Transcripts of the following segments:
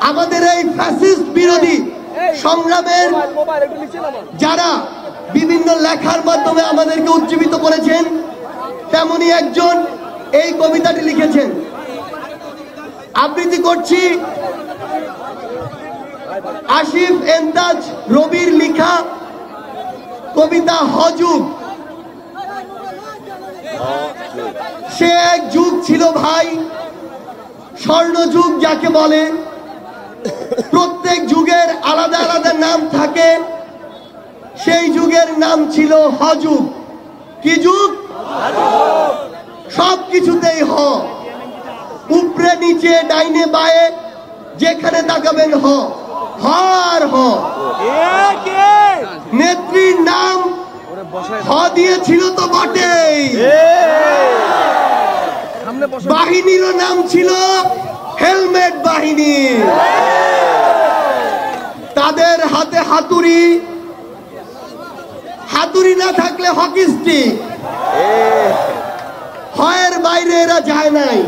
আমাদের এই ফ্যাসিস্ট বিরোধী সংগ্রামের যারা বিভিন্ন লেখার মাধ্যমে আমাদেরকে উজ্জীবিত করেছেন, তেমনি একজন এই কবিতাটি লিখেছেন। আবৃত্তি করছি আসিফ এন্তাজ রবির লেখা কবিতা হযুগ। সে এক যুগ ছিল ভাই, স্বর্ণযুগ যাকে বলে। প্রত্যেক যুগের আলাদা আলাদা নাম থাকে, সেই যুগের নাম ছিল হযুগ। কি যুগ? সব কিছুতেই হ, উপরে নিচে ডাইনে বায়ে যেখানে তাকাবেন হ, হ আর হ। নেত্রীর নাম হ দিয়েছিল তো বটেই, বাহিনীরও নাম ছিল হেলমেট বাহিনী। তাদের হাতে হাতুড়ি, হাতুড়ি না থাকলে হকি স্টিক। হয়ের বাইরে এরা যায় নাই,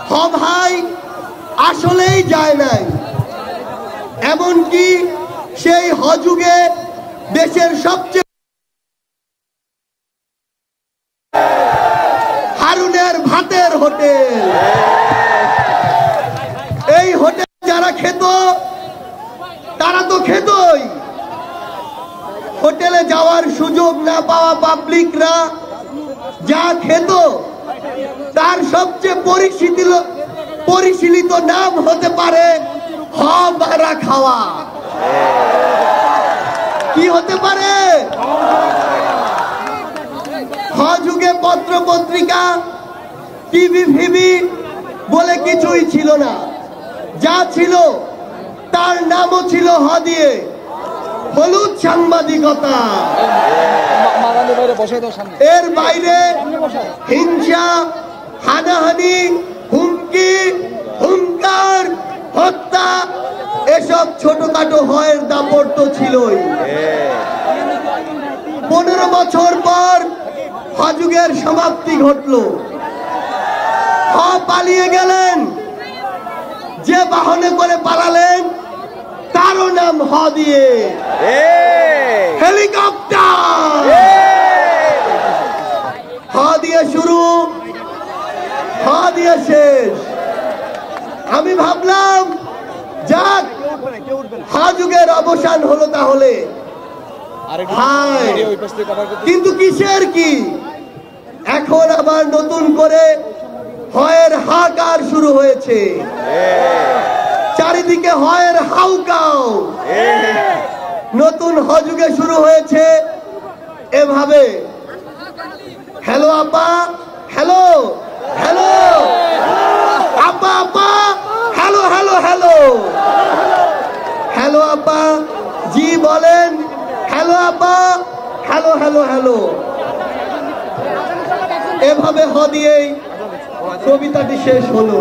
হ ভাই আসলেই যায় নাই। এমনকি সেই হযুগে দেশের সবচেয়ে হারুনের ভাতের হোটেল, এই হোটেল যারা খেত তারা তো খেতই। হোটেলে যাওয়ার সুযোগ না পাওয়া পাবলিকরা যা খেত তার সবচেয়ে পরিশীলিত নাম হতে পারে হ বারা খাওয়া। কি হতে পারে? হযুগে পত্র পত্রিকা, টিভি ফিভি বলে কিছুই ছিল না। যা ছিল তার নামও ছিল হ দিয়ে, হলুদ সাংবাদিকতা। এর বাইরে হিংসা, হানাহানি, হুমকি, হুঙ্কার, হত্যা, এসব ছোটখাটো হয়ের দাপট তো ছিলই। 15 বছর পর হযুগের সমাপ্তি ঘটল। হ পালিয়ে গেলেন, যে বাহনে করে পালালেন তারও নাম হ দিয়ে, হেলিকপ্টার। হ দিয়ে শুরু, হ দিয়ে শেষ। আমি ভাবলাম যাক হযুগের অবসান হলো তাহলে। কিন্তু কিসের কি? এখন আবার নতুন করে হয়ের হাহাকার শুরু হয়েছে। চারিদিকে হয়ের হাউকাও। নতুন হযুগে শুরু হয়েছে এভাবে, হ্যালো আপা, হ্যালো হ্যালো, আপা আপা, হ্যালো হ্যালো হ্যালো, হ্যালো আপা জি বলেন, হ্যালো আপা, হ্যালো হ্যালো হ্যালো। এভাবে হ দিয়েই কবিতাটি শেষ হলো।